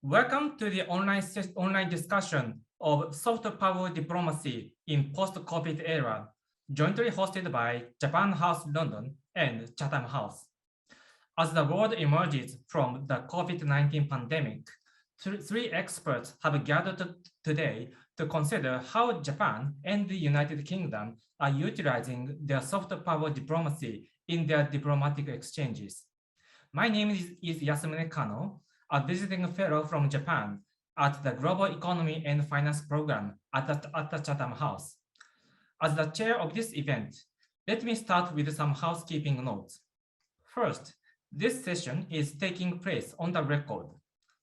Welcome to the online discussion of soft power diplomacy in post-COVID era, jointly hosted by Japan House London and Chatham House. As the world emerges from the COVID-19 pandemic, three experts have gathered today to consider how Japan and the United Kingdom are utilizing their soft power diplomacy in their diplomatic exchanges. My name is Yasumune Kano, a visiting fellow from Japan at the Global Economy and Finance Program at the Chatham House. As the chair of this event, let me start with some housekeeping notes. First, this session is taking place on the record.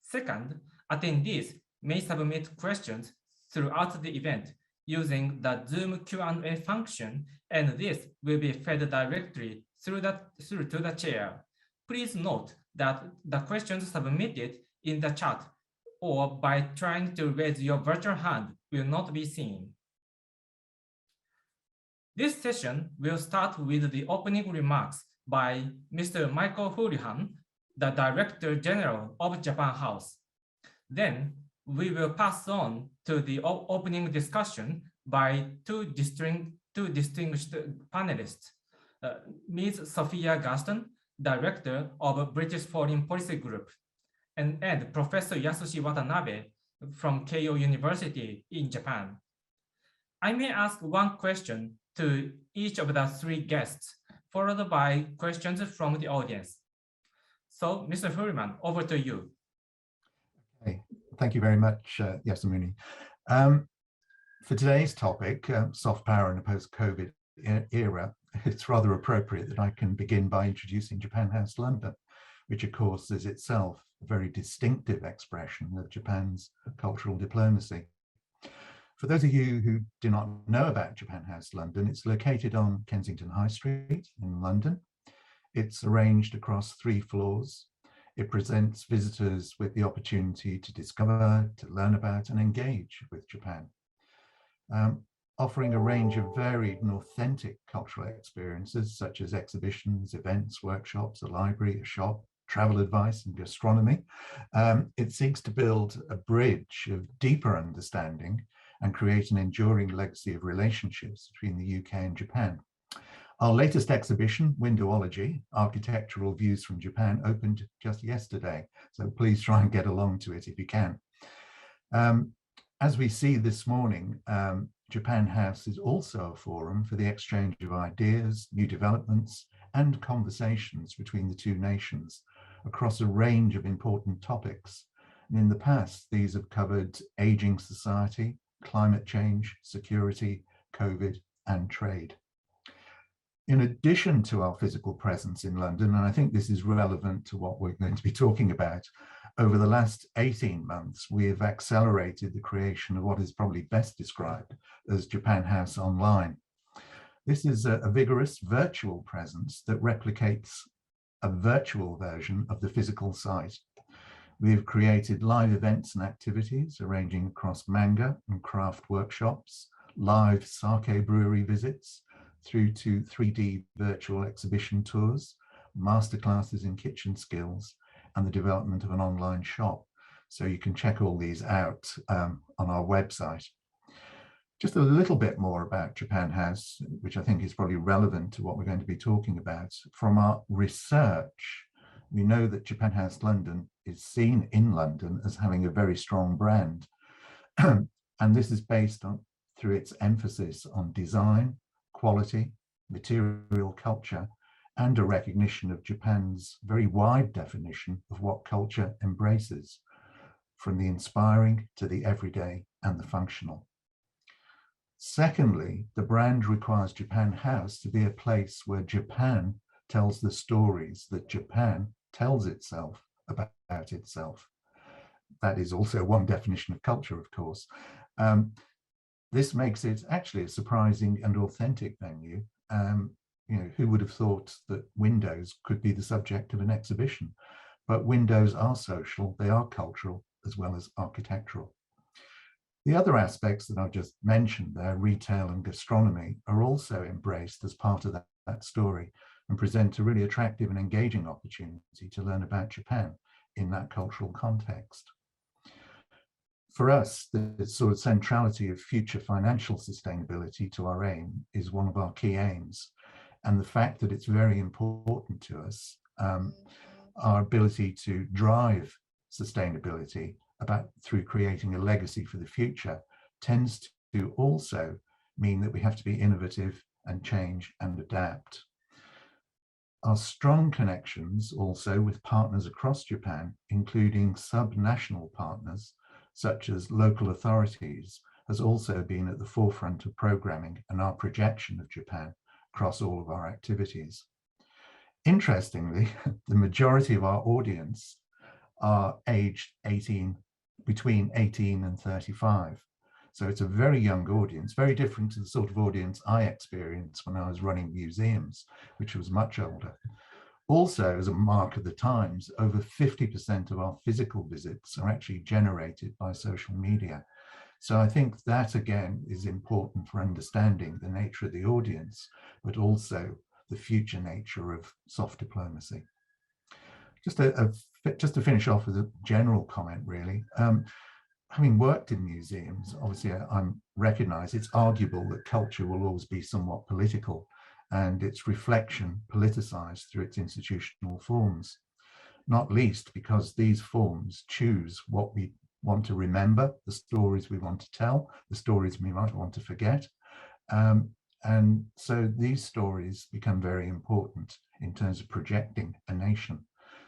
Second, attendees may submit questions throughout the event using the Zoom Q&A function, and this will be fed directly through to the chair. Please note that the questions submitted in the chat or by trying to raise your virtual hand will not be seen. This session will start with the opening remarks by Mr. Michael Houlihan, the Director General of Japan House. Then we will pass on to the opening discussion by two distinguished panelists, Ms. Sophia Gaston, Director of British Foreign Policy Group, and Professor Yasushi Watanabe from Keio University in Japan. I may ask one question to each of the three guests, followed by questions from the audience. So, Mr. Hurman, over to you. Okay, thank you very much, Yasumune. For today's topic, soft power in a post-COVID era, it's rather appropriate that I can begin by introducing Japan House London, which of course is itself a very distinctive expression of Japan's cultural diplomacy. For those of you who do not know about Japan House London, it's located on Kensington High Street in London. It's arranged across 3 floors. It presents visitors with the opportunity to discover, to learn about, and engage with Japan. Offering a range of varied and authentic cultural experiences such as exhibitions, events, workshops, a library, a shop, travel advice, and gastronomy. It seeks to build a bridge of deeper understanding and create an enduring legacy of relationships between the UK and Japan. Our latest exhibition, Windowology, Architectural Views from Japan, opened just yesterday, so please try and get along to it if you can. As we see this morning, Japan House is also a forum for the exchange of ideas, new developments, and conversations between the two nations across a range of important topics. And in the past, these have covered aging society, climate change, security, COVID, and trade. In addition to our physical presence in London, and I think this is relevant to what we're going to be talking about, over the last 18 months, we have accelerated the creation of what is probably best described as Japan House Online. This is a vigorous virtual presence that replicates a virtual version of the physical site. We have created live events and activities ranging across manga and craft workshops, live sake brewery visits, through to 3D virtual exhibition tours, masterclasses in kitchen skills, and the development of an online shop. So you can check all these out on our website. Just a little bit more about Japan House, which I think is probably relevant to what we're going to be talking about. From our research, we know that Japan House London is seen in London as having a very strong brand. And this is based on through its emphasis on design, quality, material culture, and a recognition of Japan's very wide definition of what culture embraces, from the inspiring to the everyday and the functional. Secondly, the brand requires Japan House to be a place where Japan tells the stories that Japan tells itself about itself. That is also one definition of culture, of course. This makes it actually a surprising and authentic venue. Who would have thought that windows could be the subject of an exhibition? But windows are social, they are cultural as well as architectural. The other aspects that I've just mentioned there, retail and gastronomy, are also embraced as part of that story and present a really attractive and engaging opportunity to learn about Japan in that cultural context. For us, the sort of centrality of future financial sustainability to our aim is one of our key aims. And the fact that it's very important to us, our ability to drive sustainability through creating a legacy for the future tends to also mean that we have to be innovative and change and adapt. Our strong connections also with partners across Japan, including sub-national partners, such as local authorities, has also been at the forefront of programming and our projection of Japan across all of our activities. Interestingly, the majority of our audience are aged between 18 and 35. So it's a very young audience, very different to the sort of audience I experienced when I was running museums, which was much older. Also, as a mark of the times, over 50% of our physical visits are actually generated by social media. So I think that, again, is important for understanding the nature of the audience, but also the future nature of soft diplomacy. Just to finish off with a general comment, really. Having worked in museums, obviously I recognize it's arguable that culture will always be somewhat political and its reflection politicized through its institutional forms, not least because these forms choose what we want to remember, the stories we want to tell, the stories we might want to forget. And so these stories become very important in terms of projecting a nation.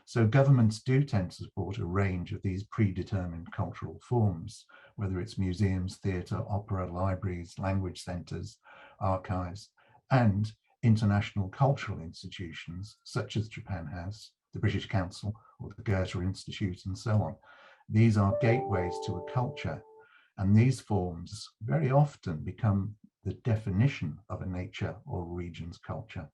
So governments do tend to support a range of these predetermined cultural forms, whether it's museums, theatre, opera, libraries, language centres, archives, and international cultural institutions, such as Japan has, the British Council or the Goethe Institute and so on. These are gateways to a culture, and these forms very often become the definition of a nature or region's culture.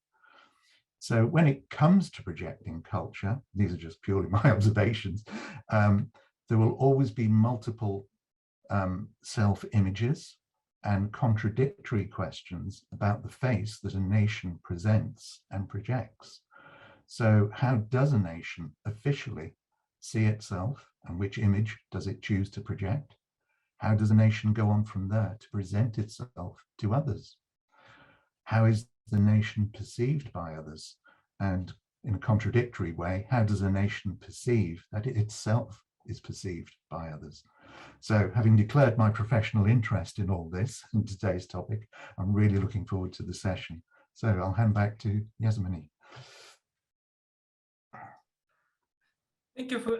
So when it comes to projecting culture, these are just purely my observations, there will always be multiple self-images and contradictory questions about the face that a nation presents and projects. So how does a nation officially see itself, and which image does it choose to project? How does a nation go on from there to present itself to others? How is the nation perceived by others? And in a contradictory way, how does a nation perceive that it itself is perceived by others? So having declared my professional interest in all this and today's topic, I'm really looking forward to the session. So I'll hand back to Yasmini. Thank you for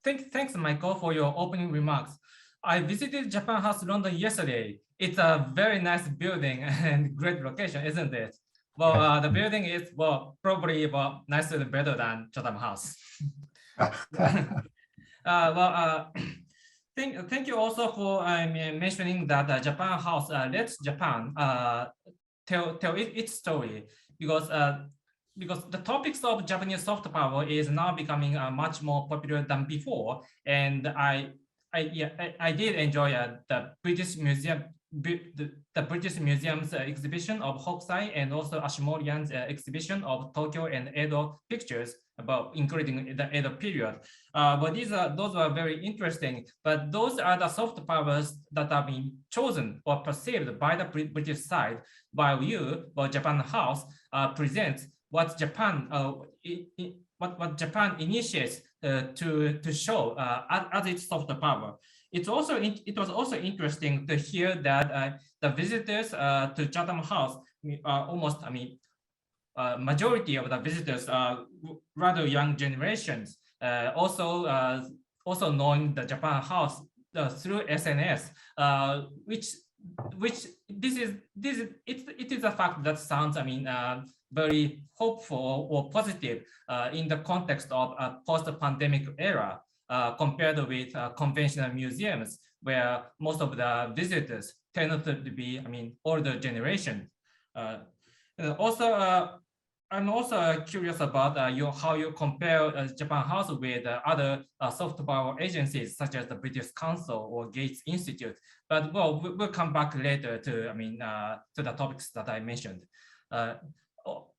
thanks, Michael, for your opening remarks. I visited Japan House London yesterday. It's a very nice building and great location, isn't it? Well, the building is probably nicer and better than Chatham House. Thank you also for mentioning that Japan House lets Japan tell its story, because the topics of Japanese soft power is now becoming much more popular than before, and I did enjoy the British Museum. The British Museum's exhibition of Hokusai and also Ashimorian's exhibition of Tokyo and Edo pictures, including the Edo period. But those were very interesting. But those are the soft powers that are being chosen or perceived by the British side, while Japan House presents what Japan initiates to show as its soft power. It was also interesting to hear that the visitors to Chatham House almost, majority of the visitors are rather young generations. Also knowing the Japan House through SNS, which it is a fact that sounds very hopeful or positive in the context of a post-pandemic era. Compared with conventional museums, where most of the visitors tend to be, older generation. I'm also curious about how you compare Japan House with other soft power agencies such as the British Council or Gates Institute. But we'll come back later to the topics that I mentioned.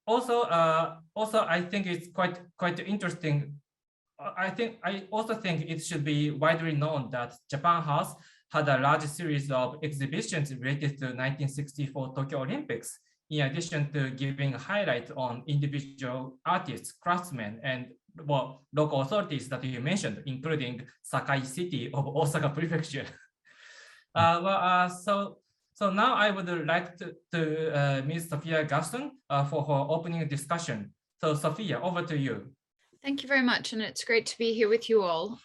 Also, I think it's quite interesting I also think it should be widely known that Japan House had a large series of exhibitions related to 1964 Tokyo Olympics, in addition to giving a highlight on individual artists, craftsmen, and local authorities that you mentioned, including Sakai City of Osaka Prefecture. So now I would like to Ms. Sophia Gaston for her opening discussion. So Sophia, over to you. Thank you very much, and it's great to be here with you all.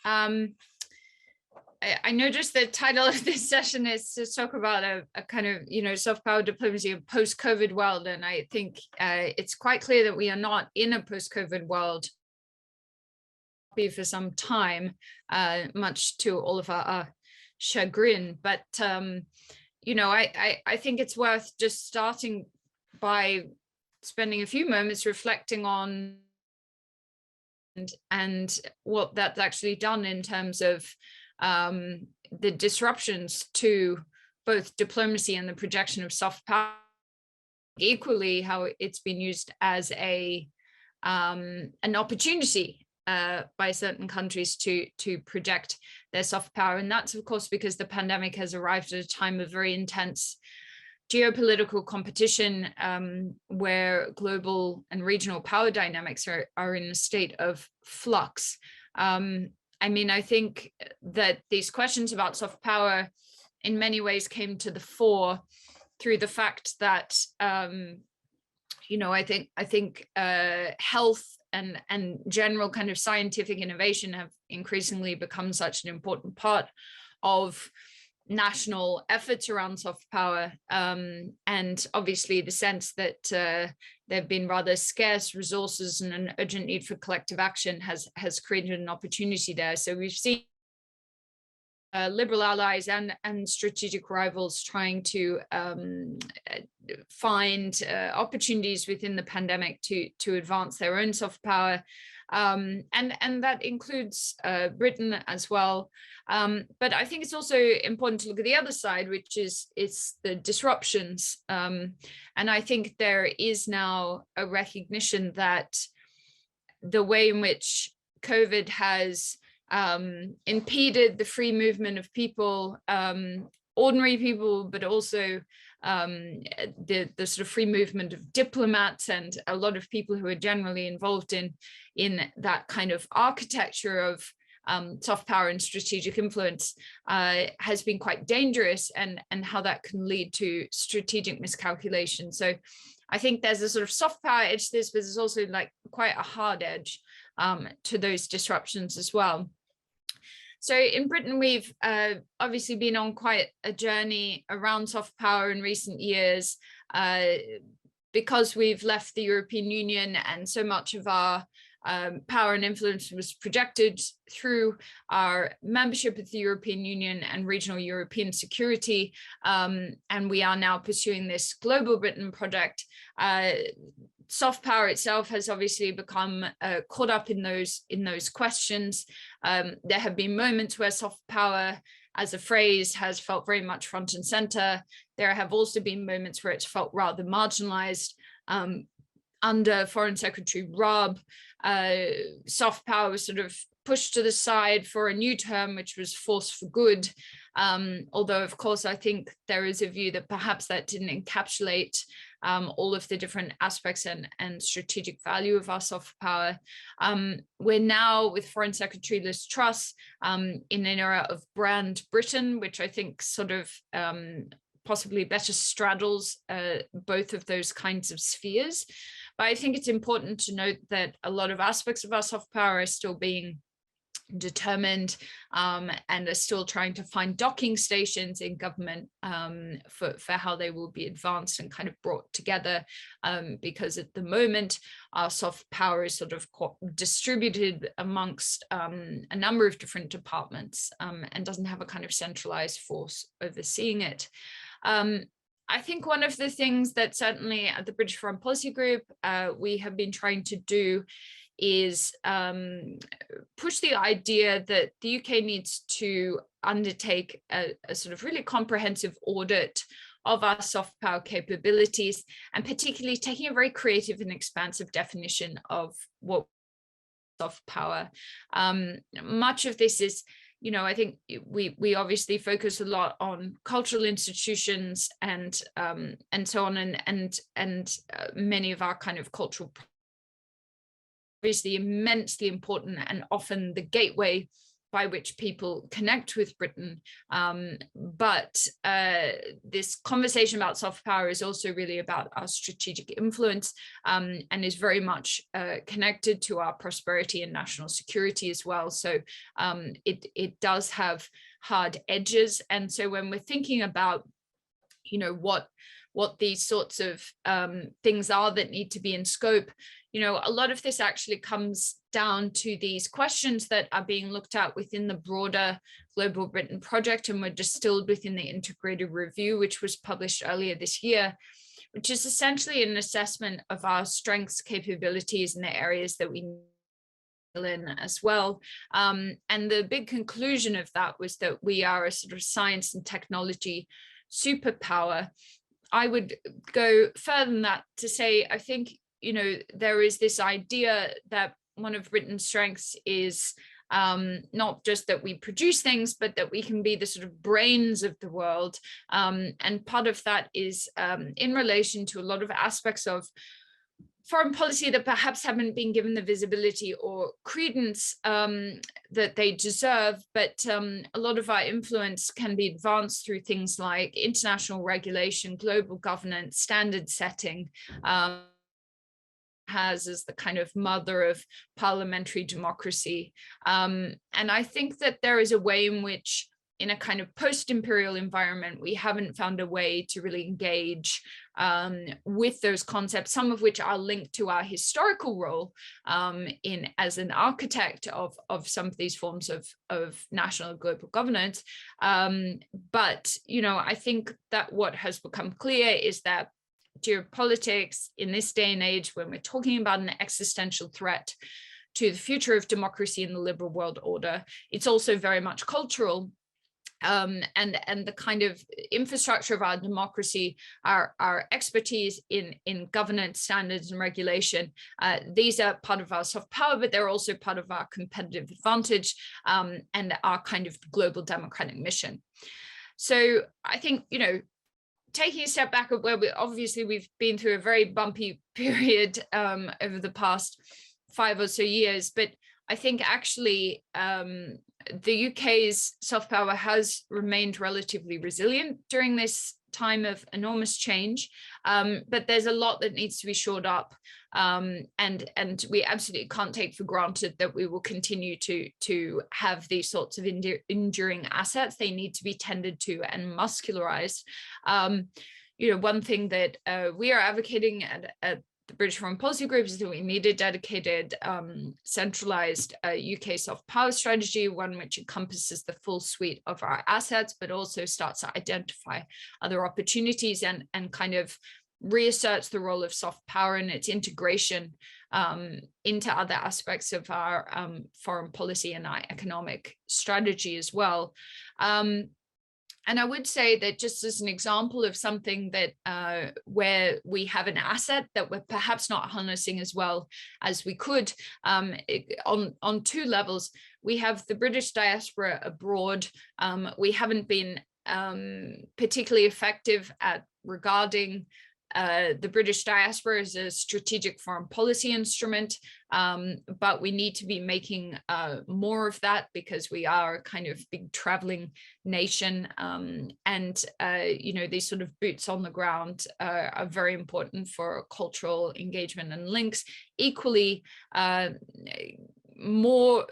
I noticed the title of this session is to talk about a kind of, soft power diplomacy of post-COVID world, and I think it's quite clear that we are not in a post-COVID world for some time, much to all of our chagrin. But I think it's worth just starting by spending a few moments reflecting on and what that's actually done in terms of the disruptions to both diplomacy and the projection of soft power, equally how it's been used as an opportunity by certain countries to project their soft power. And that's, of course, because the pandemic has arrived at a time of very intense geopolitical competition, where global and regional power dynamics are in a state of flux. I think that these questions about soft power in many ways came to the fore through the fact that, I think health and general kind of scientific innovation have increasingly become such an important part of national efforts around soft power, and obviously the sense that there have been rather scarce resources and an urgent need for collective action has created an opportunity there. So we've seen liberal allies and strategic rivals trying to find opportunities within the pandemic to advance their own soft power, and that includes Britain as well. But I think it's also important to look at the other side, which is it's the disruptions. And I think there is now a recognition that the way in which COVID has impeded the free movement of people, ordinary people, but also the sort of free movement of diplomats and a lot of people who are generally involved in that kind of architecture of soft power and strategic influence, has been quite dangerous, and how that can lead to strategic miscalculation. So I think there's a sort of soft power edge to this, but there's also like quite a hard edge to those disruptions as well. So in Britain, we've obviously been on quite a journey around soft power in recent years, because we've left the European Union, and so much of our power and influence was projected through our membership of the European Union and regional European security. And we are now pursuing this Global Britain project. Soft power itself has obviously become caught up in those questions. There have been moments where soft power as a phrase has felt very much front and center. There have also been moments where it's felt rather marginalized. Under Foreign Secretary Rubb, soft power was sort of pushed to the side for a new term, which was force for good. Although, of course, I think there is a view that perhaps that didn't encapsulate all of the different aspects and strategic value of our soft power. We're now, with Foreign Secretary Liz Truss, in an era of brand Britain, which I think sort of possibly better straddles both of those kinds of spheres. But I think it's important to note that a lot of aspects of our soft power are still being determined, and are still trying to find docking stations in government for how they will be advanced and kind of brought together, because at the moment our soft power is sort of distributed amongst a number of different departments, and doesn't have a kind of centralized force overseeing it. I think one of the things that certainly at the British Foreign Policy Group we have been trying to do is push the idea that the UK needs to undertake a sort of really comprehensive audit of our soft power capabilities, and particularly taking a very creative and expansive definition of what soft power. Much of this is, I think we obviously focus a lot on cultural institutions and so on, and many of our kind of cultural, obviously immensely important and often the gateway by which people connect with Britain. But this conversation about soft power is also really about our strategic influence, and is very much connected to our prosperity and national security as well. So it does have hard edges. And so when we're thinking about, what these sorts of things are that need to be in scope, a lot of this actually comes down to these questions that are being looked at within the broader Global Britain project and were distilled within the integrated review, which was published earlier this year, which is essentially an assessment of our strengths, capabilities, and the areas that we in as well. And the big conclusion of that was that we are a sort of science and technology superpower. I would go further than that to say, I think, there is this idea that one of Britain's strengths is not just that we produce things, but that we can be the sort of brains of the world. And part of that is in relation to a lot of aspects of foreign policy that perhaps haven't been given the visibility or credence that they deserve, but a lot of our influence can be advanced through things like international regulation, global governance, standard setting, has as the kind of mother of parliamentary democracy. And I think that there is a way in which, in a kind of post-imperial environment, we haven't found a way to really engage with those concepts, some of which are linked to our historical role as an architect of some of these forms of national and global governance. But, I think that what has become clear is that geopolitics in this day and age, when we're talking about an existential threat to the future of democracy in the liberal world order, it's also very much cultural. And the kind of infrastructure of our democracy, our expertise in governance, standards, and regulation, these are part of our soft power, but they're also part of our competitive advantage and our kind of global democratic mission. So I think, taking a step back of where we've been through a very bumpy period over the past 5 or so years, but I think actually the UK's soft power has remained relatively resilient during this time of enormous change, but there's a lot that needs to be shored up, and we absolutely can't take for granted that we will continue to have these sorts of enduring assets. They need to be tended to and muscularized. One thing that we are advocating at the British Foreign Policy Group is that we need a dedicated, centralized UK soft power strategy, one which encompasses the full suite of our assets, but also starts to identify other opportunities and kind of reasserts the role of soft power and its integration into other aspects of our foreign policy and our economic strategy as well. And I would say that just as an example of something that where we have an asset that we're perhaps not harnessing as well as we could, on 2 levels, we have the British diaspora abroad. We haven't been particularly effective at regarding the British diaspora as a strategic foreign policy instrument, but we need to be making more of that because we are a kind of big traveling nation, and these sort of boots on the ground are very important for cultural engagement and links. Equally, more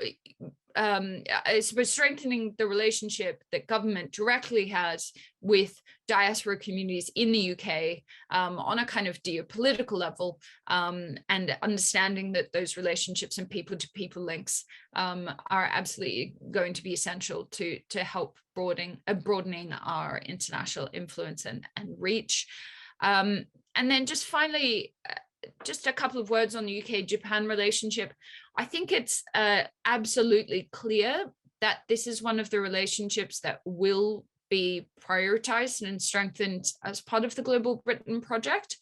I suppose strengthening the relationship that government directly has with diaspora communities in the UK on a kind of geopolitical level, and understanding that those relationships and people-to-people links are absolutely going to be essential to help broadening our international influence and reach. And then just finally, just a couple of words on the UK-Japan relationship. I think it's absolutely clear that this is one of the relationships that will be prioritized and strengthened as part of the Global Britain project.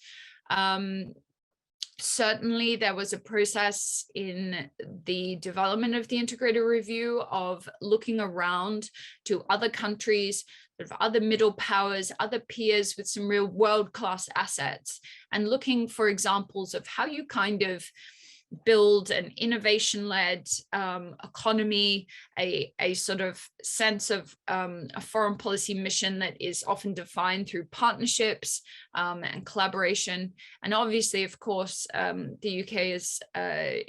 Certainly, there was a process in the development of the integrated review of looking around to other countries, sort of other middle powers, other peers with some real world-class assets, and looking for examples of how you kind of build an innovation-led economy, a sort of sense of a foreign policy mission that is often defined through partnerships and collaboration. And obviously, of course, the UK is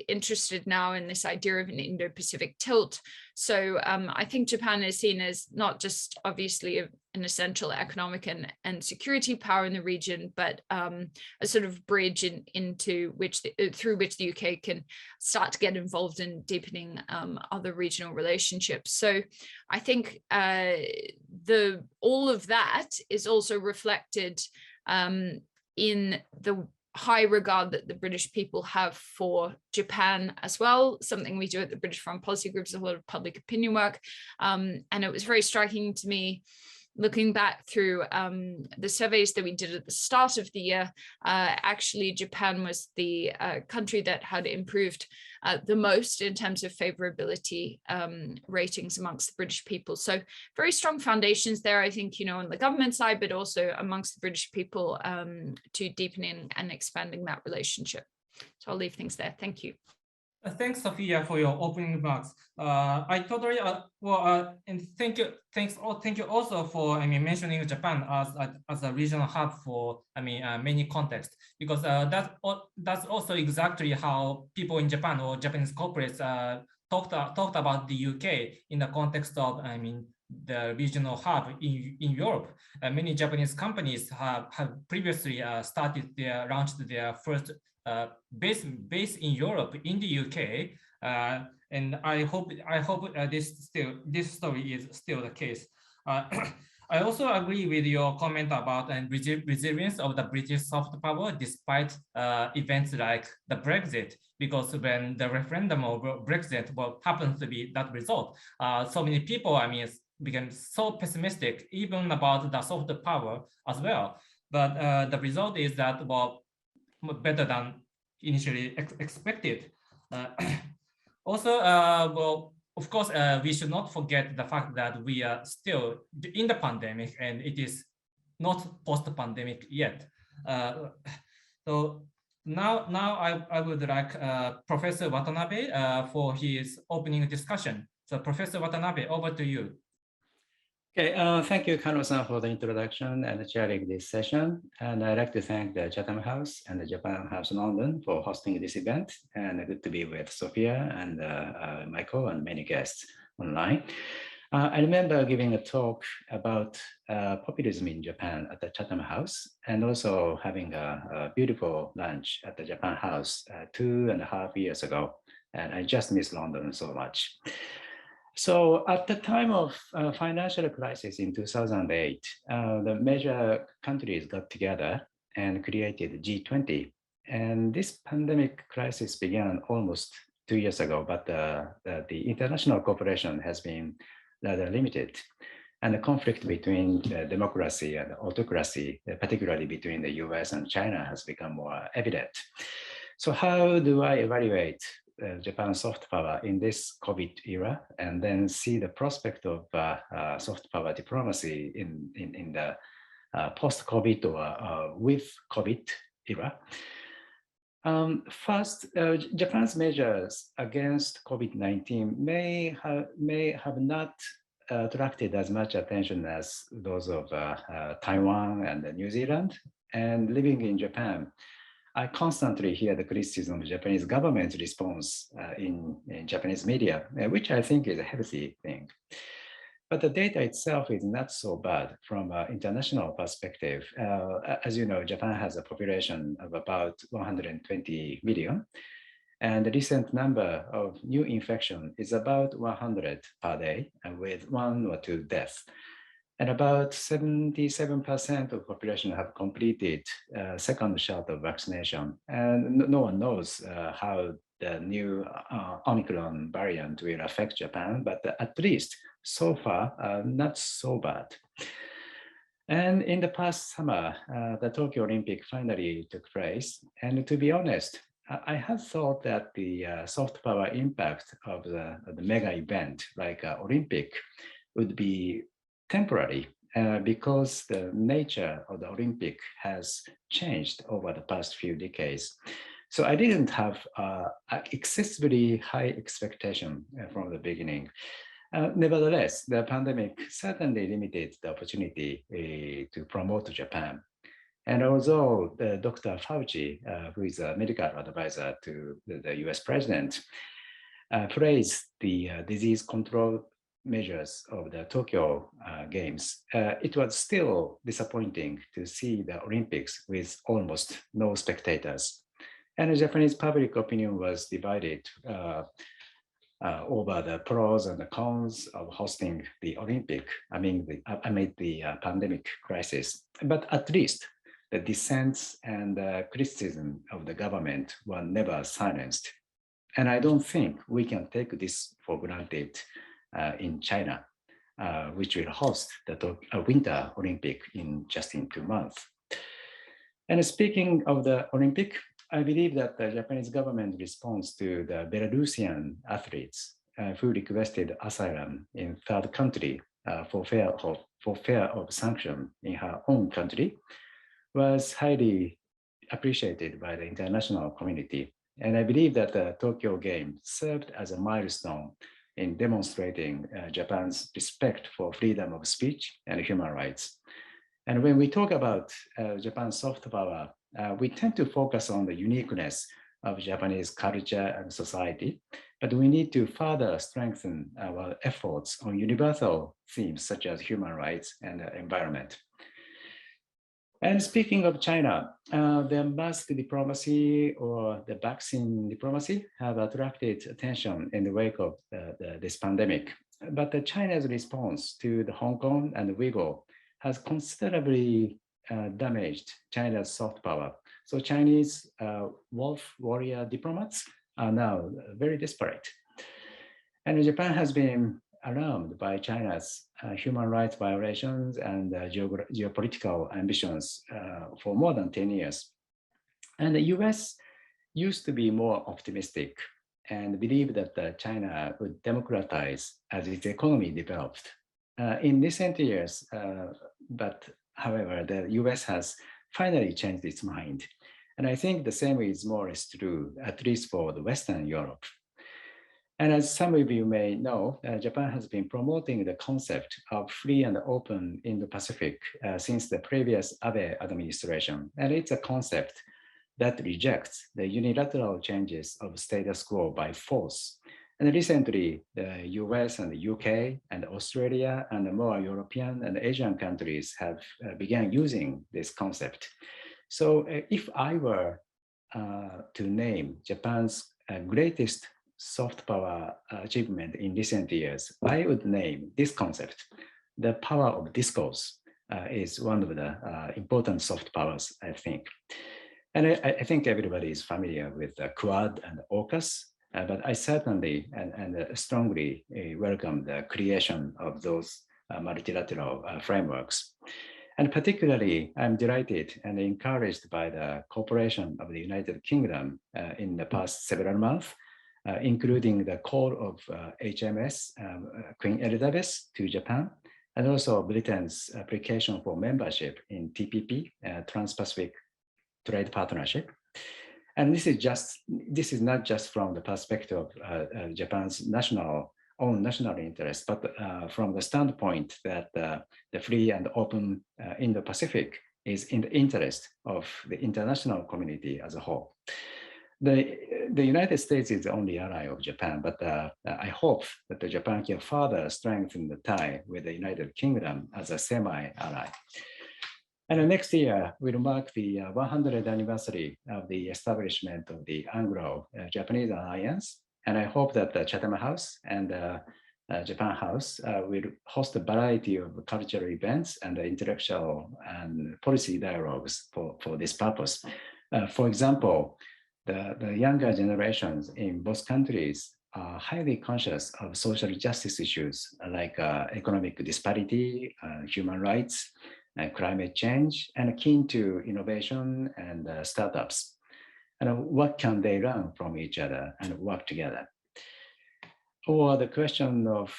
interested now in this idea of an Indo-Pacific tilt. So I think Japan is seen as not just obviously an essential economic and security power in the region, but a sort of bridge into which through which the UK can start to get involved in deepening other regional relationships. So I think all of that is also reflected in the high regard that the British people have for Japan as well. Something we do at the British Foreign Policy Group is a lot of public opinion work. And it was very striking to me, looking back through the surveys that we did at the start of the year, actually Japan was the country that had improved the most in terms of favorability ratings amongst the British people. So very strong foundations there, I think, on the government side, but also amongst the British people to deepening and expanding that relationship. So I'll leave things there. Thank you. Thanks, Sophia, for your opening remarks. I totally and thank you also for mentioning Japan as a regional hub for many contexts, because that's also exactly how people in Japan or Japanese corporates talked about the UK in the context of the regional hub in Europe. Many Japanese companies have previously launched their first base in Europe, in the UK, and I hope this story is still the case. I also agree with your comment about resilience of the British soft power despite events like the Brexit, because when the referendum over Brexit happens to be that result, so many people became so pessimistic even about the soft power as well. But the result is that better than initially expected. Also, of course, we should not forget the fact that we are still in the pandemic and it is not post-pandemic yet. So now I would like Professor Watanabe for his opening discussion. So Professor Watanabe, over to you. Okay, thank you, Kano-san, for the introduction and chairing this session. And I'd like to thank the Chatham House and the Japan House London for hosting this event. And good to be with Sophia and Michael and many guests online. I remember giving a talk about populism in Japan at the Chatham House, and also having a beautiful lunch at the Japan House 2.5 years ago. And I just miss London so much. So at the time of financial crisis in 2008, the major countries got together and created G20. And this pandemic crisis began almost 2 years ago, but the international cooperation has been rather limited. And the conflict between democracy and autocracy, particularly between the US and China, has become more evident. So how do I evaluate Japan's soft power in this COVID era, and then see the prospect of soft power diplomacy in the post-COVID or with COVID era? First, Japan's measures against COVID-19 may have not attracted as much attention as those of Taiwan and New Zealand. And living in Japan, I constantly hear the criticism of the Japanese government's response in Japanese media, which I think is a healthy thing. But the data itself is not so bad from an international perspective. As you know, Japan has a population of about 120 million. And the recent number of new infection is about 100 per day, and with 1 or 2 deaths. And about 77% of population have completed second shot of vaccination. And no one knows how the new Omicron variant will affect Japan, but at least so far, not so bad. And in the past summer, the Tokyo Olympic finally took place. And to be honest, I had thought that the soft power impact of the mega event like Olympic would be temporary because the nature of the Olympic has changed over the past few decades. So I didn't have excessively high expectation from the beginning. Nevertheless, the pandemic certainly limited the opportunity to promote Japan. And although Dr. Fauci, who is a medical advisor to the US president, praised the disease control measures of the Tokyo Games, it was still disappointing to see the Olympics with almost no spectators. And the Japanese public opinion was divided over the pros and the cons of hosting the Olympic amid the pandemic crisis. But at least the dissents and criticism of the government were never silenced. And I don't think we can take this for granted in China, which will host the Winter Olympic in just in 2 months. And speaking of the Olympic, I believe that the Japanese government response to the Belarusian athletes who requested asylum in third country for fear of sanction in her own country was highly appreciated by the international community. And I believe that the Tokyo Games served as a milestone in demonstrating Japan's respect for freedom of speech and human rights. And when we talk about Japan's soft power, we tend to focus on the uniqueness of Japanese culture and society, but we need to further strengthen our efforts on universal themes such as human rights and environment. And speaking of China, the mask diplomacy or the vaccine diplomacy have attracted attention in the wake of this pandemic. But China's response to the Hong Kong and Uyghur has considerably damaged China's soft power. So Chinese wolf warrior diplomats are now very desperate. And Japan has been alarmed by China's human rights violations and geopolitical ambitions for more than 10 years. And the US used to be more optimistic and believed that China would democratize as its economy developed. In recent years, but however, the US has finally changed its mind. And I think the same is more or less true, at least for the Western Europe. And as some of you may know, Japan has been promoting the concept of free and open Indo-Pacific since the previous Abe administration. And it's a concept that rejects the unilateral changes of status quo by force. And recently, the US and the UK and Australia and the more European and Asian countries have begun using this concept. So if I were to name Japan's greatest soft power achievement in recent years, I would name this concept. The power of discourse is one of the important soft powers, I think. And I think everybody is familiar with the Quad and AUKUS, but I certainly and strongly welcome the creation of those multilateral frameworks. And particularly, I'm delighted and encouraged by the cooperation of the United Kingdom in the past several months, including the call of HMS Queen Elizabeth to Japan, and also Britain's application for membership in TPP, Trans-Pacific Trade Partnership. And this is not just from the perspective of Japan's own national interest, but from the standpoint that the free and open Indo-Pacific is in the interest of the international community as a whole. The United States is the only ally of Japan, but I hope that Japan can further strengthen the tie with the United Kingdom as a semi-ally. And next year will mark the 100th anniversary of the establishment of the Anglo-Japanese Alliance. And I hope that the Chatham House and Japan House will host a variety of cultural events and intellectual and policy dialogues for this purpose. For example, the younger generations in both countries are highly conscious of social justice issues like economic disparity, human rights, climate change, and keen to innovation and startups. And what can they learn from each other and work together? Or the question of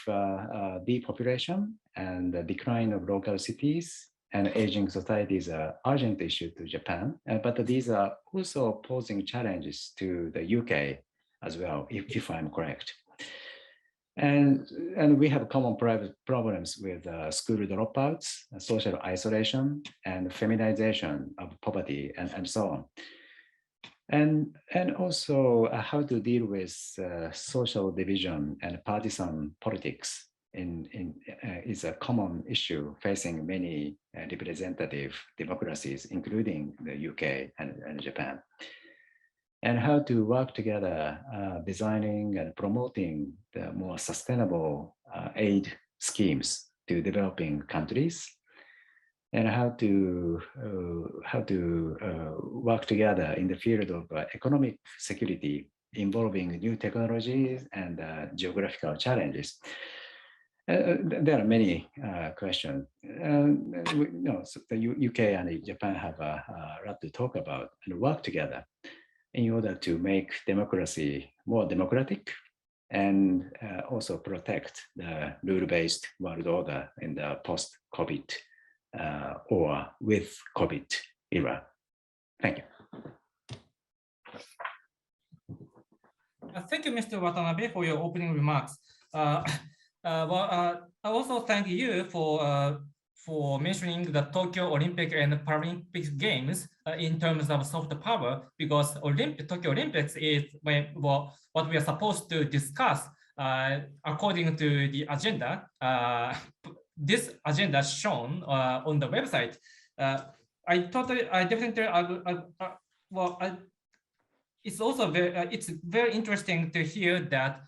depopulation and the decline of local cities and aging societies are urgent issue to Japan, but these are also posing challenges to the UK as well, if I'm correct. And we have common private problems with school dropouts, social isolation, and feminization of poverty, and so on. And also how to deal with social division and partisan politics is a common issue facing many representative democracies, including the UK and Japan. And how to work together, designing and promoting the more sustainable aid schemes to developing countries, and how to work together in the field of economic security involving new technologies and geographical challenges. There are many questions. So the UK and Japan have a lot to talk about and work together in order to make democracy more democratic and also protect the rule-based world order in the post-COVID or with COVID era. Thank you. Thank you, Mr. Watanabe, for your opening remarks. I also thank you for mentioning the Tokyo Olympic and Paralympic Games in terms of soft power, because Tokyo Olympics is what we are supposed to discuss according to the agenda. This agenda shown on the website. It's also it's very interesting to hear that.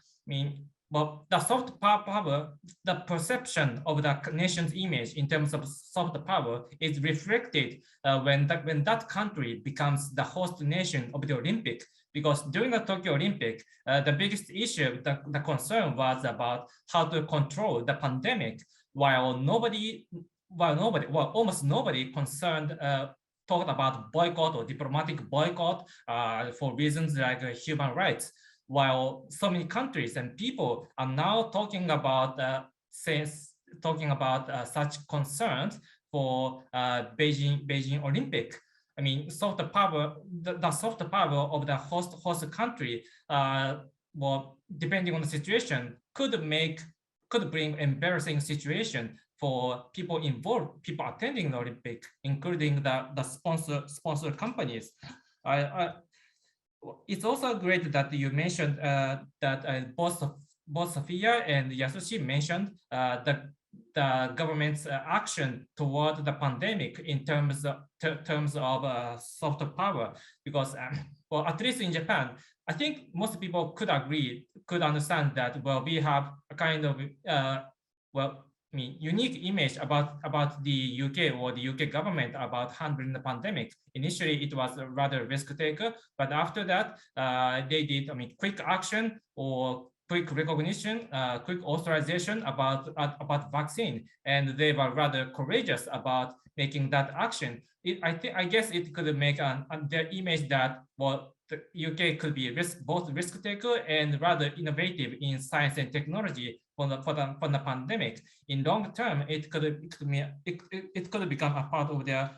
The soft power, the perception of the nation's image in terms of soft power is reflected when that country becomes the host nation of the Olympic. Because during the Tokyo Olympic, the biggest issue, the concern was about how to control the pandemic, while almost nobody concerned talked about boycott or diplomatic boycott for reasons like human rights. While so many countries and people are now talking about such concerns for Beijing Olympic. I mean, soft power, the soft power of the host country, depending on the situation, could bring embarrassing situation for people involved, people attending the Olympic, including the sponsor companies. It's also great that you mentioned that both Sophia and Yasushi mentioned the government's action toward the pandemic in terms of soft power, because at least in Japan, I think most people could understand that we have a kind of unique image about the UK or the UK government about handling the pandemic. Initially, it was a rather risk taker, but after that, they did quick action or quick recognition, quick authorization about vaccine, and they were rather courageous about making that action. I guess it could make their image that the UK could be both risk taker and rather innovative in science and technology for the pandemic. In long term, it could become a part of their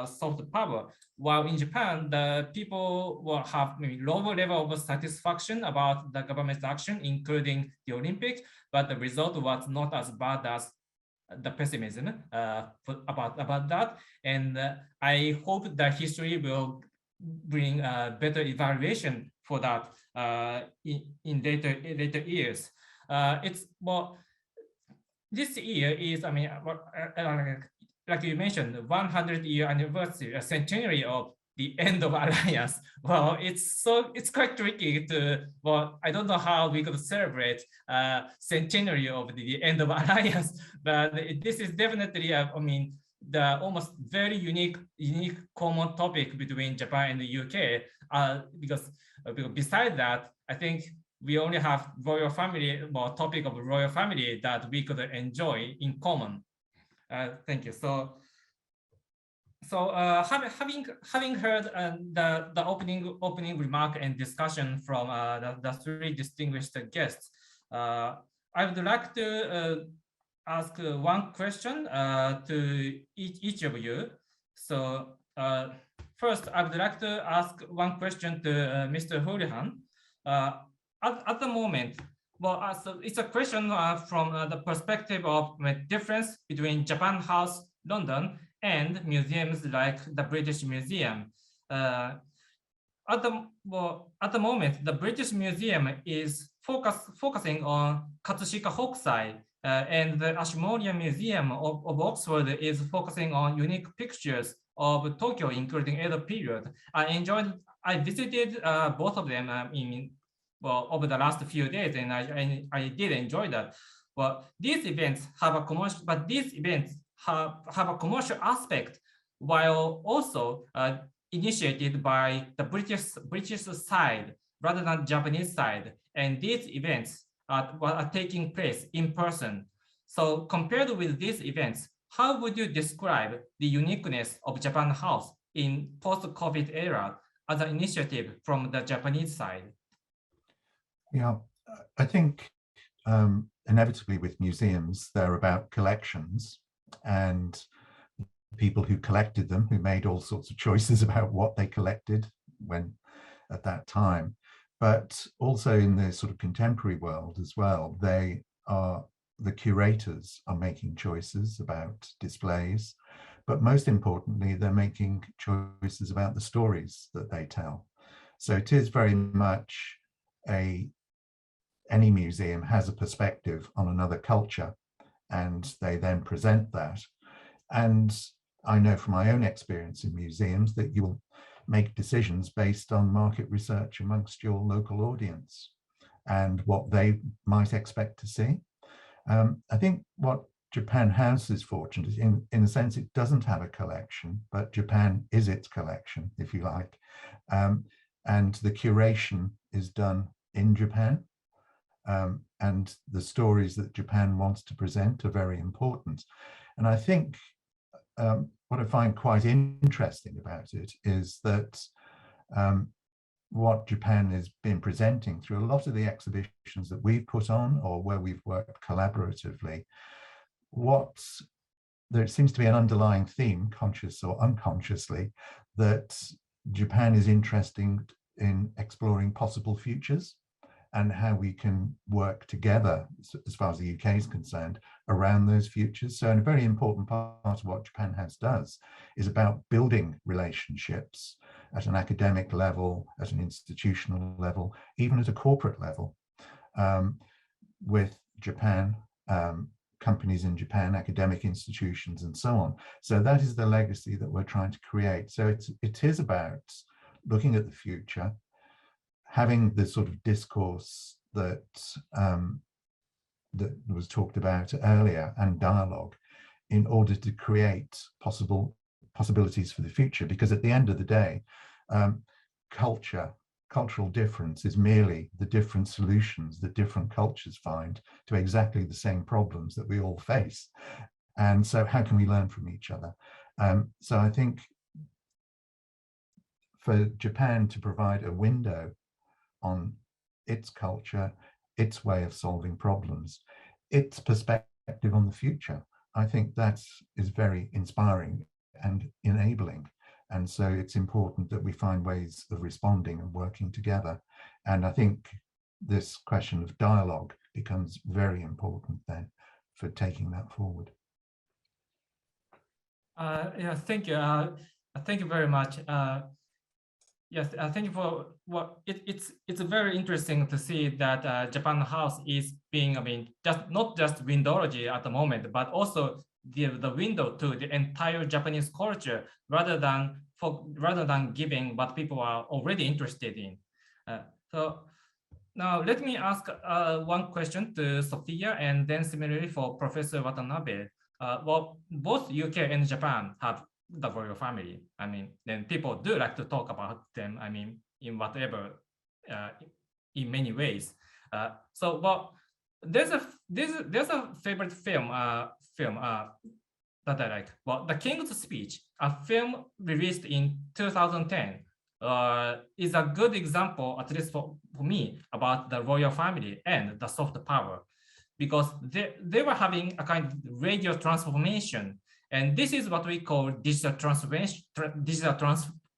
soft power. While in Japan, the people will have lower level of satisfaction about the government's action, including the Olympic, but the result was not as bad as the pessimism about that. And I hope that history will bring better evaluation for that in later years. This year is, like you mentioned, 100-year anniversary, a centenary of the end of alliance. Well, it's quite tricky to, I don't know how we could celebrate centenary of the end of alliance, but this is definitely, the almost very unique common topic between Japan and the UK, because besides that, I think we only have royal family, topic of royal family that we could enjoy in common. Thank you. So So having heard the opening remark and discussion from the three distinguished guests, I would like to ask one question to each of you. So first, I would like to ask one question to Mr. Houlihan. At the moment, well, so it's a question from the perspective of the difference between Japan House, London, and museums like the British Museum. At the moment, the British Museum is focusing on Katsushika Hokusai, and the Ashmolean Museum of Oxford is focusing on unique pictures of Tokyo, including Edo period. I visited both of them over the last few days, and I did enjoy that. Well, these events have a commercial, but these events have a commercial aspect, while also initiated by the British side rather than Japanese side, and these events are taking place in person. So compared with these events, how would you describe the uniqueness of Japan House in post-COVID era as an initiative from the Japanese side? Yeah, I think inevitably with museums, they're about collections, and people who collected them, who made all sorts of choices about what they collected when at that time, but also in the sort of contemporary world as well, the curators are making choices about displays, but most importantly, they're making choices about the stories that they tell. So it is very much any museum has a perspective on another culture, and they then present that. And I know from my own experience in museums that you will make decisions based on market research amongst your local audience and what they might expect to see. I think what Japan House is fortunate is in a sense it doesn't have a collection, but Japan is its collection, if you like. And the curation is done in Japan. And the stories that Japan wants to present are very important. And I think what I find quite interesting about it is that what Japan has been presenting through a lot of the exhibitions that we've put on or where we've worked collaboratively, there seems to be an underlying theme, conscious or unconsciously, that Japan is interested in exploring possible futures and how we can work together, as far as the UK is concerned, around those futures. So a very important part of what Japan House does is about building relationships at an academic level, at an institutional level, even at a corporate level, with Japan, companies in Japan, academic institutions, and so on. So that is the legacy that we're trying to create. So it is about looking at the future, having the sort of discourse that that was talked about earlier, and dialogue, in order to create possibilities for the future. Because at the end of the day, cultural difference is merely the different solutions that different cultures find to exactly the same problems that we all face. And so how can we learn from each other? So I think for Japan to provide a window on its culture, its way of solving problems, its perspective on the future, I think that is very inspiring and enabling. And so it's important that we find ways of responding and working together. And I think this question of dialogue becomes very important then for taking that forward. Yeah, thank you. Thank you very much. Yes, thank you for what it's very interesting to see that Japan House is being, not just windology at the moment, but also the window to the entire Japanese culture, rather than giving what people are already interested in. So now let me ask one question to Sophia, and then similarly for Professor Watanabe. Well, both UK and Japan have the royal family. Then people do like to talk about them. In whatever, in many ways. So, well, there's a favorite film that I like. Well, The King's Speech, a film released in 2010, is a good example, at least for me, about the royal family and the soft power, because they were having a kind of radio transformation. And this is what we call digital transformation,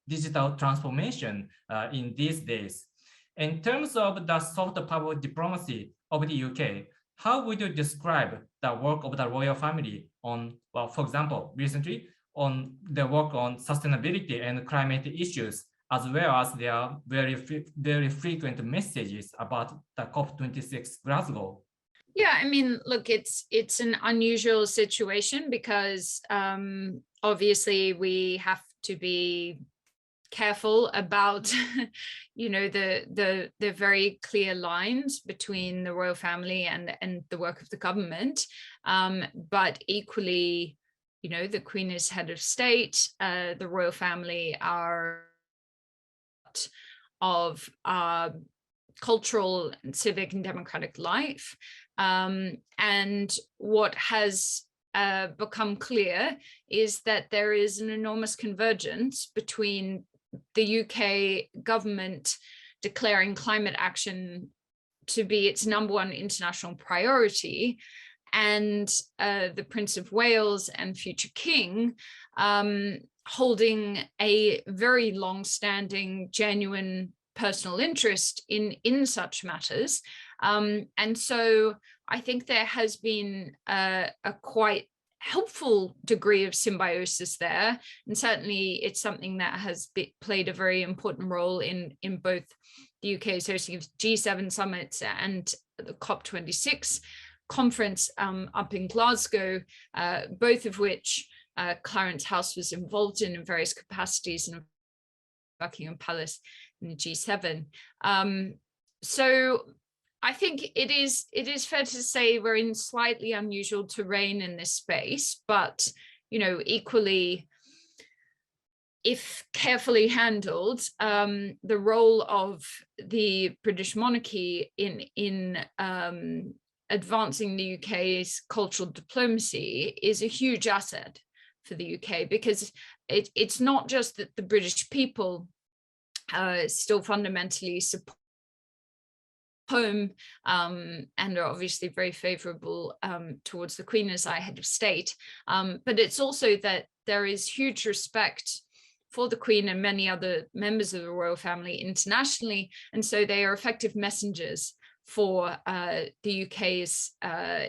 digital transformation in these days. In terms of the soft power diplomacy of the UK, how would you describe the work of the royal family on, well, for example, recently on the work on sustainability and climate issues, as well as their very frequent messages about the COP26 Glasgow? Yeah, I mean, look, it's an unusual situation because obviously we have to be careful about the very clear lines between the royal family and the work of the government, but equally, the Queen is head of state, the royal family are of cultural and civic and democratic life, and what has become clear is that there is an enormous convergence between the UK government declaring climate action to be its #1 international priority, and the Prince of Wales and future King holding a very long-standing, genuine personal interest in such matters. And so I think there has been a quite helpful degree of symbiosis there. And certainly it's something that has played a very important role in both the UK's hosting of G7 summits and the COP26 conference up in Glasgow, both of which Clarence House was involved in various capacities, and Buckingham Palace in the G7. So I think it is fair to say we're in slightly unusual terrain in this space, but equally, if carefully handled, the role of the British monarchy in advancing the UK's cultural diplomacy is a huge asset for the UK, because it's not just that the British people still fundamentally support home and are obviously very favorable towards the Queen as our head of state, but it's also that there is huge respect for the Queen and many other members of the royal family internationally, and so they are effective messengers for the UK's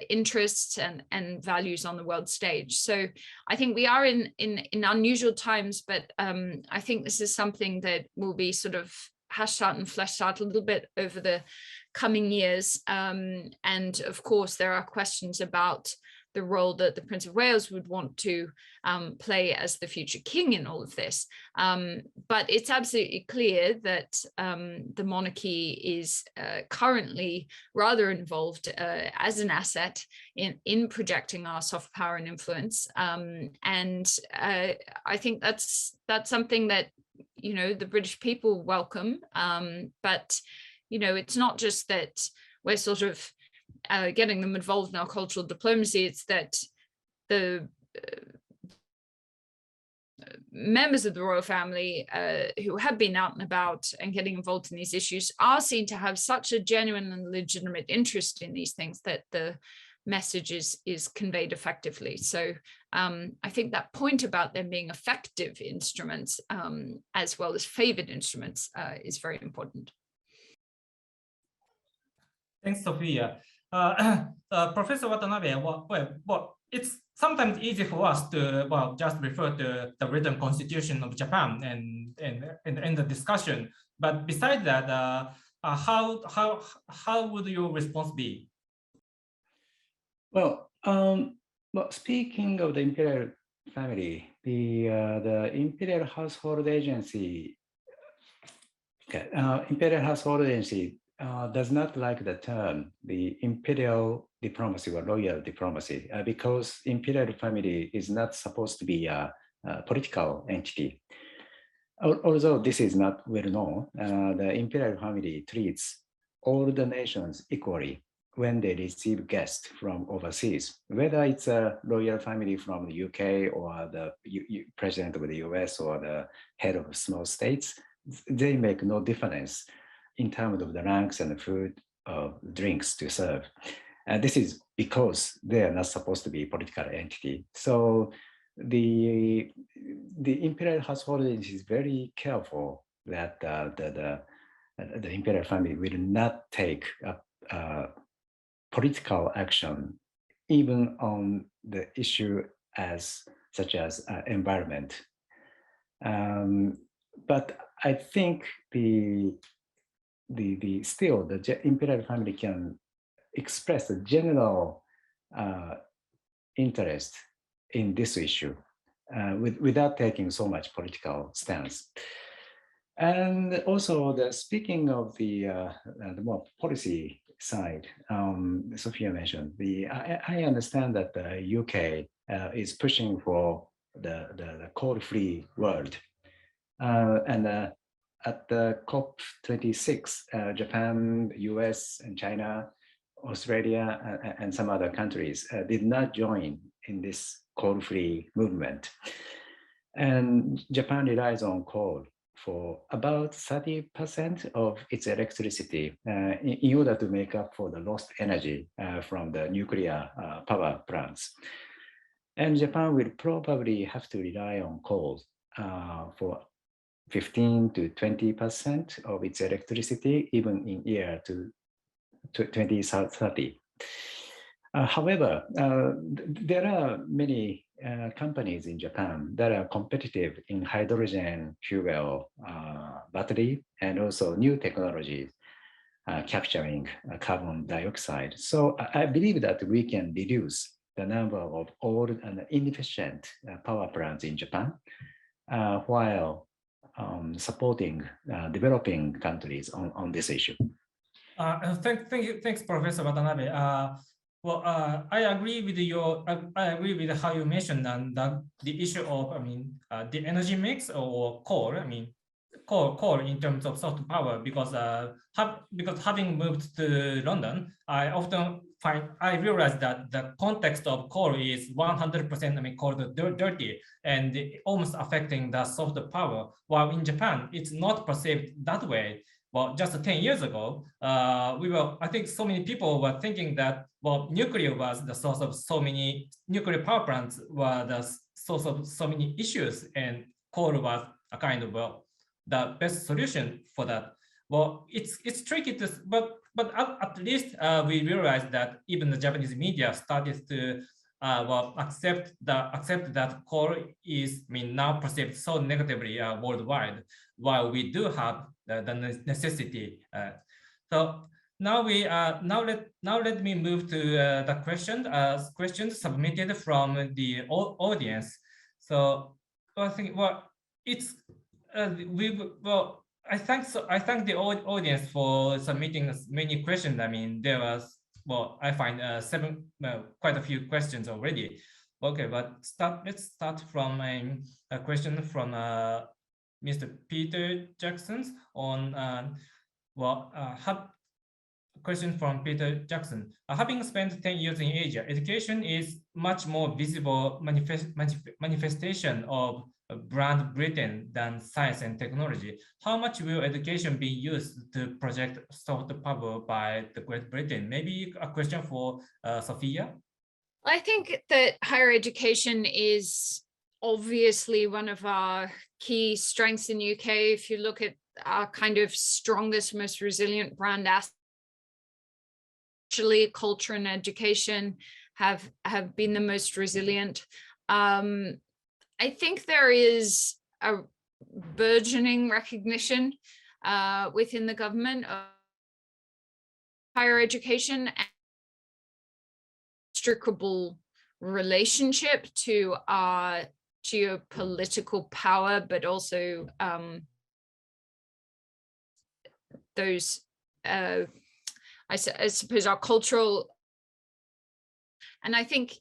interests and values on the world stage. So I think we are in unusual times, but I think this is something that will be sort of hashed out and fleshed out a little bit over the coming years. And of course, there are questions about the role that the Prince of Wales would want to play as the future king in all of this. But it's absolutely clear that the monarchy is currently rather involved as an asset in projecting our soft power and influence. And I think that's something that the British people welcome. But it's not just that we're sort of getting them involved in our cultural diplomacy, it's that the members of the royal family who have been out and about and getting involved in these issues are seen to have such a genuine and legitimate interest in these things that the message is conveyed effectively. So I think that point about them being effective instruments as well as favored instruments is very important. Thanks, Sophia. Professor Watanabe, well, it's sometimes easy for us to just refer to the written constitution of Japan and the discussion. But besides that, how would your response be? Well, speaking of the imperial family, the imperial household agency, imperial household agency does not like the term the imperial diplomacy or royal diplomacy because imperial family is not supposed to be a political entity. Although this is not well known, the imperial family treats all the nations equally when they receive guests from overseas, whether it's a royal family from the UK or the president of the US or the head of small states, they make no difference in terms of the ranks and the food drinks to serve. And this is because they are not supposed to be a political entity. So the imperial household is very careful that the imperial family will not take political action, even on the issue such as environment. But I think still the imperial family can express a general interest in this issue without taking so much political stance. And also, speaking of the more policy side, Sophia mentioned, I understand that the UK is pushing for the coal-free world. And at the COP26, Japan, US, and China, Australia, and some other countries did not join in this coal-free movement. And Japan relies on coal for about 30% of its electricity in order to make up for the lost energy from the nuclear power plants. And Japan will probably have to rely on coal for 15 to 20% of its electricity, even in year to 2030. However, there are many companies in Japan that are competitive in hydrogen fuel battery and also new technologies capturing carbon dioxide. So I believe that we can reduce the number of old and inefficient power plants in Japan while supporting developing countries on this issue. Thanks, Professor Watanabe. I agree with I agree with how you mentioned the issue of, the energy mix or coal. Coal in terms of soft power, because having moved to London, I realized that the context of coal is 100% called dirty and almost affecting the soft power. While in Japan, it's not perceived that way. Well, just 10 years ago, I think so many people were thinking that, nuclear was the source of so many, nuclear power plants were the source of so many issues, and coal was a kind of, the best solution for that. Well, it's tricky to, but at least we realized that even the Japanese media started to accept that coal is let perceived so negatively worldwide, while we do have the necessity. So now let me move to the questions submitted from the audience. So I think I thank the audience for submitting many questions. There was, I find quite a few questions already. Okay, but let's start from a question from Mr. Peter Jackson on question from Peter Jackson. Having spent 10 years in Asia, education is much more visible manifestation of brand Britain than science and technology. How much will education be used to project soft power by the Great Britain? Maybe a question for Sophia. I think that higher education is obviously one of our key strengths in the UK. If you look at our kind of strongest, most resilient brand assets, actually culture and education have been the most resilient. I think there is a burgeoning recognition within the government of higher education and inextricable relationship to our geopolitical power, but also those, I suppose, our cultural. And I think,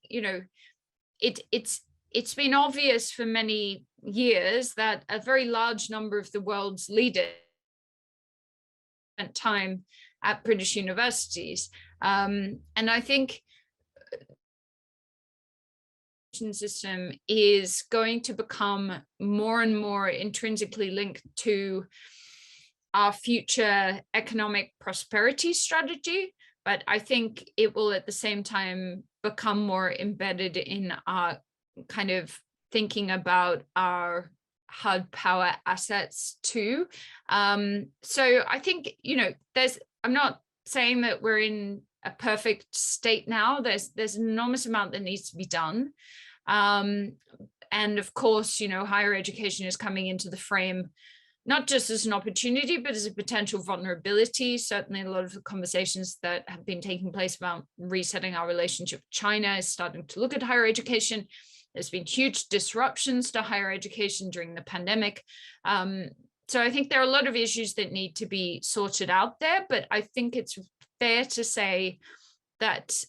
it's been obvious for many years that a very large number of the world's leaders spent time at British universities. And I think the system is going to become more and more intrinsically linked to our future economic prosperity strategy, but I think it will at the same time become more embedded in our kind of thinking about our hard power assets too. So I think, I'm not saying that we're in a perfect state now. There's an enormous amount that needs to be done. And of course, higher education is coming into the frame, not just as an opportunity, but as a potential vulnerability. Certainly a lot of the conversations that have been taking place about resetting our relationship with China is starting to look at higher education. There's been huge disruptions to higher education during the pandemic. So I think there are a lot of issues that need to be sorted out there, but I think it's fair to say that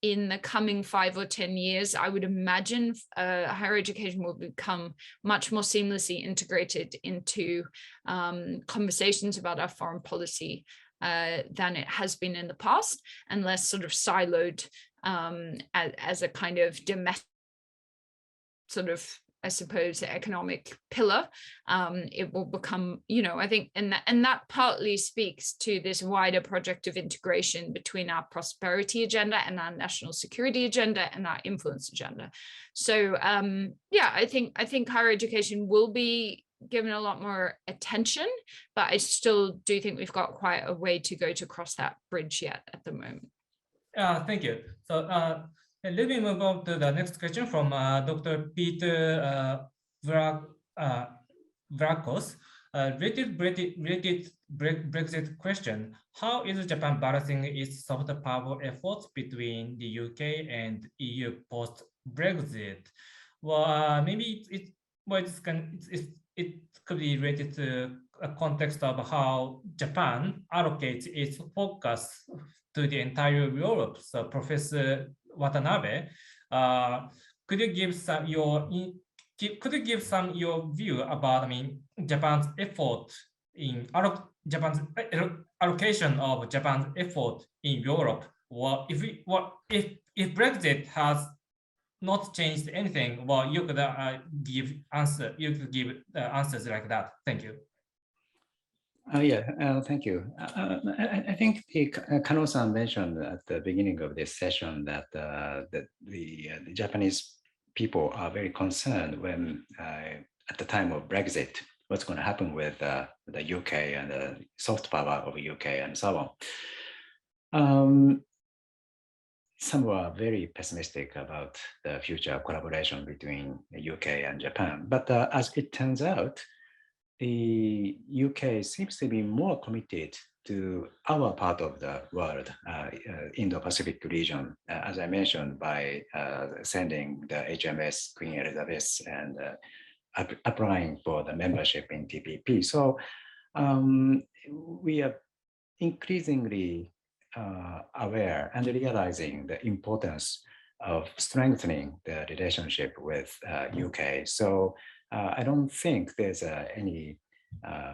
in the coming 5 or 10 years, I would imagine higher education will become much more seamlessly integrated into conversations about our foreign policy than it has been in the past, and less sort of siloed as a kind of domestic sort of, I suppose, economic pillar. It will become, I think, and that partly speaks to this wider project of integration between our prosperity agenda and our national security agenda and our influence agenda. So I think higher education will be given a lot more attention, but I still do think we've got quite a way to go to cross that bridge yet at the moment. Thank you. So let me move on to the next question from Dr. Peter Vrakos. Related Brexit question: how is Japan balancing its soft power efforts between the UK and EU post Brexit? Well, maybe it could be related to a context of how Japan allocates its focus to the entire Europe. So, Professor Watanabe, could you give some your view about Japan's effort in Japan's allocation of Japan's effort in Europe? Well, if Brexit has not changed anything, well, you could give answers like that. Thank you. Thank you. I think Kano-san mentioned at the beginning of this session that the Japanese people are very concerned when, at the time of Brexit, what's going to happen with the UK and the soft power of the UK and so on. Some were very pessimistic about the future collaboration between the UK and Japan, but as it turns out, the UK seems to be more committed to our part of the world, Indo-Pacific region, as I mentioned, by sending the HMS Queen Elizabeth and applying for the membership in TPP. So we are increasingly aware and realizing the importance of strengthening the relationship with UK. So I don't think there's any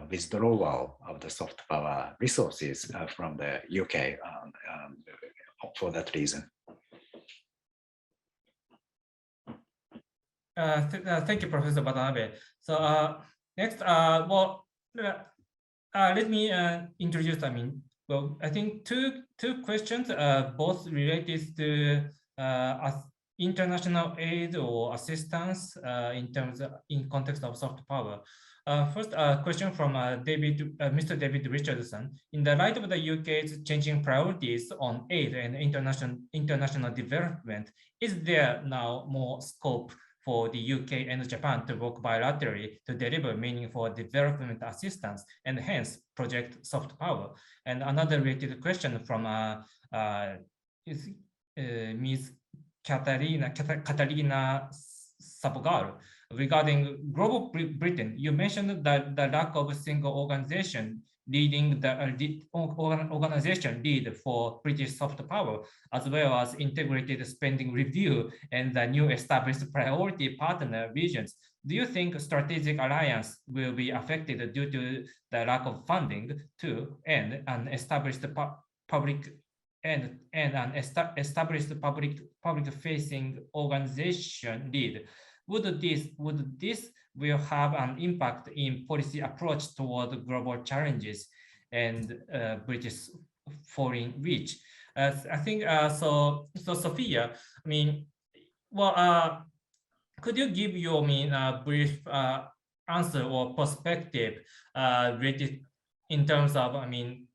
withdrawal of the soft power resources from the UK for that reason. Thank you, Professor Watanabe. So next, let me introduce. I think two questions, both related to international aid or assistance in context of soft power. First, a question from Mr. David Richardson. In the light of the UK's changing priorities on aid and international development, is there now more scope for the UK and Japan to work bilaterally to deliver meaningful development assistance and hence project soft power? And another related question from Ms. Katarina Sapogal regarding global Britain. You mentioned that the lack of a single organization leading the organization lead for British soft power, as well as integrated spending review and the new established priority partner visions. Do you think strategic alliance will be affected due to the lack of funding too, and an established public and an established public facing organization lead? Would this will have an impact in policy approach toward global challenges and British foreign reach? I think so. So Sophia, I mean, well, could you give your brief answer or perspective related in terms of in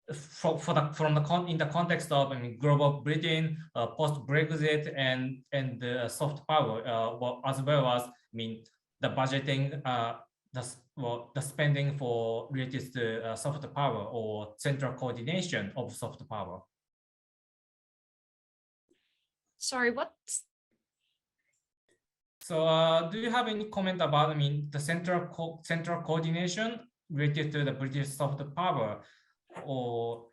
the context of global Britain, post Brexit, and the soft power, as well as the budgeting, the spending for related to soft power or central coordination of soft power. Sorry, what? So do you have any comment about the central coordination related to the British soft power, or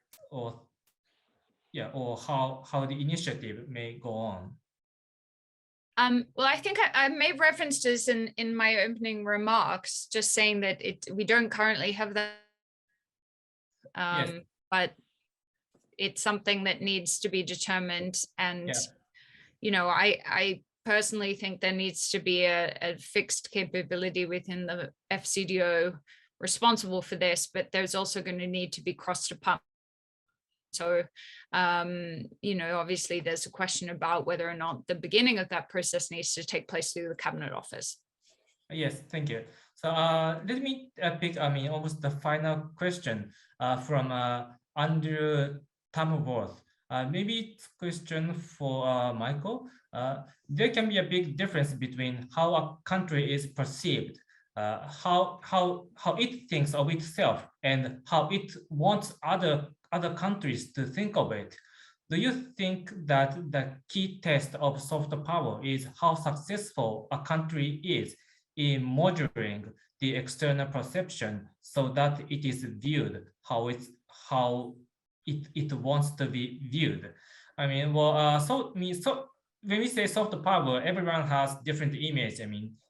how the initiative may go on? Well, I think I made reference to this in my opening remarks, just saying that we don't currently have that, yes. But it's something that needs to be determined. And, I personally think there needs to be a fixed capability within the FCDO responsible for this, but there's also going to need to be cross-department. So, obviously there's a question about whether or not the beginning of that process needs to take place through the Cabinet Office. Yes, thank you. So let me pick, almost the final question from Andrew Tamworth. Maybe it's a question for Michael. There can be a big difference between how a country is perceived, how it thinks of itself, and how it wants other countries to think of it. Do you think that the key test of soft power is how successful a country is in modeling the external perception so that it is viewed how it wants to be viewed? So when we say soft power, everyone has different image.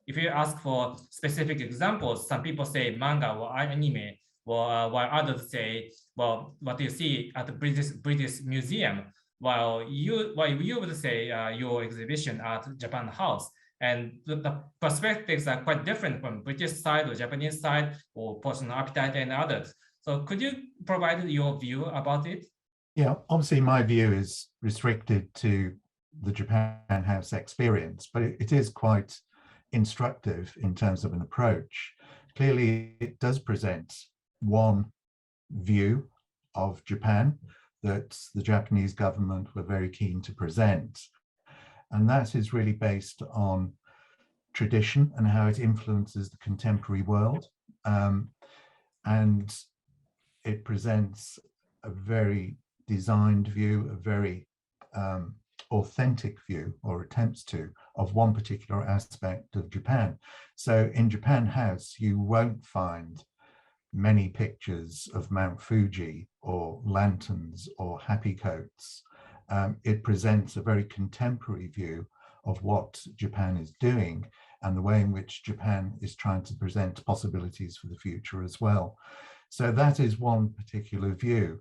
If you ask for specific examples, some people say manga or anime, while others say, well, what you see at the British Museum, while you would say your exhibition at Japan House. And the perspectives are quite different from British side or Japanese side or personal appetite and others. So could you provide your view about it? Yeah, obviously my view is restricted to the Japan House experience, but it is quite instructive in terms of an approach. Clearly, it does present one view of Japan that the Japanese government were very keen to present. And that is really based on tradition and how it influences the contemporary world. And it presents a very designed view, a very authentic view, or attempts to, of one particular aspect of Japan. So in Japan House, you won't find many pictures of Mount Fuji or lanterns or happy coats. It presents a very contemporary view of what Japan is doing and the way in which Japan is trying to present possibilities for the future as well. So that is one particular view.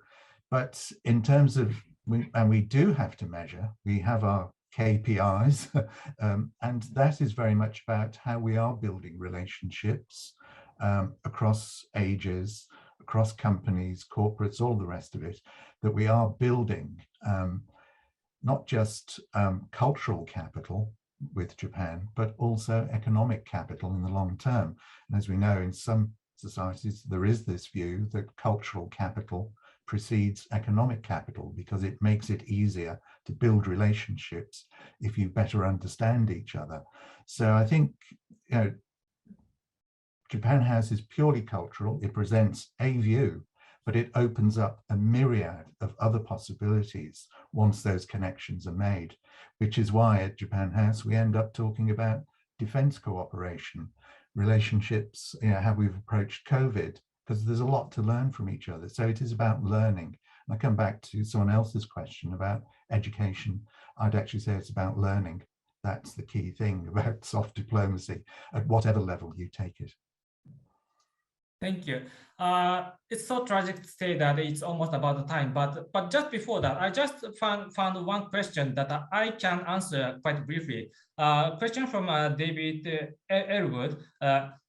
But in terms of, we do have to measure, we have our KPIs, and that is very much about how we are building relationships across ages, across companies, corporates, all the rest of it, that we are building not just cultural capital with Japan, but also economic capital in the long term. And as we know, in some societies, there is this view that cultural capital precedes economic capital because it makes it easier to build relationships if you better understand each other. So I think, Japan House is purely cultural. It presents a view, but it opens up a myriad of other possibilities once those connections are made, which is why at Japan House, we end up talking about defense cooperation, relationships, how we've approached COVID, because there's a lot to learn from each other. So it is about learning. And I come back to someone else's question about education. I'd actually say it's about learning. That's the key thing about soft diplomacy at whatever level you take it. Thank you. It's so tragic to say that it's almost about the time, but just before that, I just found one question that I can answer quite briefly. Question from David Elwood.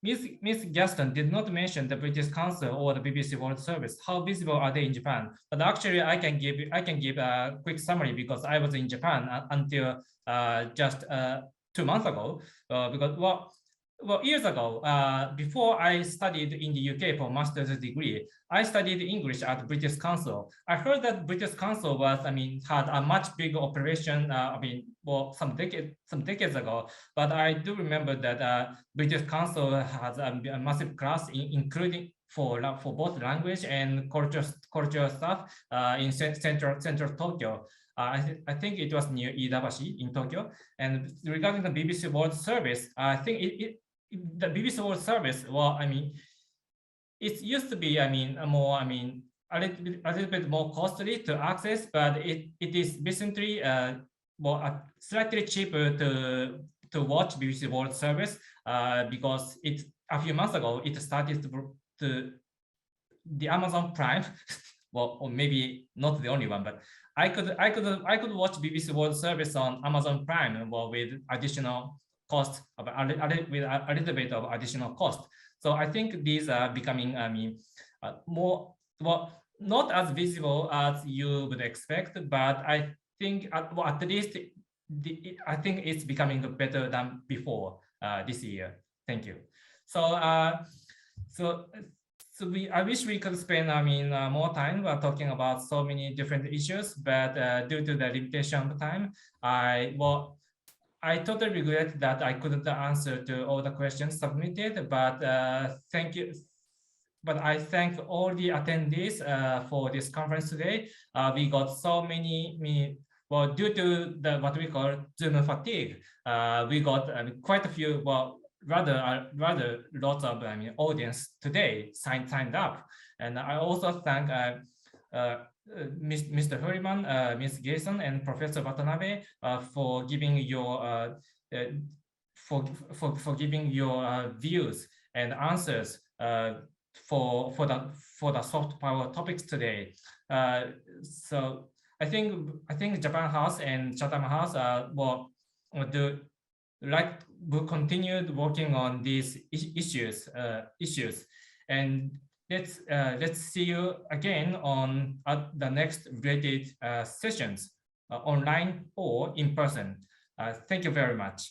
Ms. Gaston did not mention the British Council or the BBC World Service. How visible are they in Japan? But actually, I can give a quick summary because I was in Japan until just 2 months ago. Because well, years ago, before I studied in the UK for master's degree, I studied English at British Council. I heard that British Council was, had a much bigger operation, well, some decades ago. But I do remember that British Council has a massive class, including for both language and cultural stuff in central Tokyo. I think it was near Iidabashi in Tokyo. And regarding the BBC World Service, I think the BBC World Service, well, it used to be, a little bit more costly to access, but it is recently, slightly cheaper to watch BBC World Service because a few months ago it started to the Amazon Prime, well, or maybe not the only one, but I could watch BBC World Service on Amazon Prime, well, with additional cost, with a little bit of additional cost. So I think these are becoming, more, well, not as visible as you would expect, but I think at least I think it's becoming better than before this year. Thank you. So I wish we could spend more time talking about so many different issues, but due to the limitation of time, I totally regret that I couldn't answer to all the questions submitted, but thank you. But I thank all the attendees for this conference today. We got so many, well, due to what we call Zoom fatigue, we got quite a few, well, rather lots of audience today signed up. And I also thank Mr. Hurriman, Ms. Gason, and Professor Watanabe for giving your giving your views and answers for the soft power topics today. So I think Japan House and Chatham House will continue working on these issues and let's see you again on the next related sessions, online or in person. Thank you very much.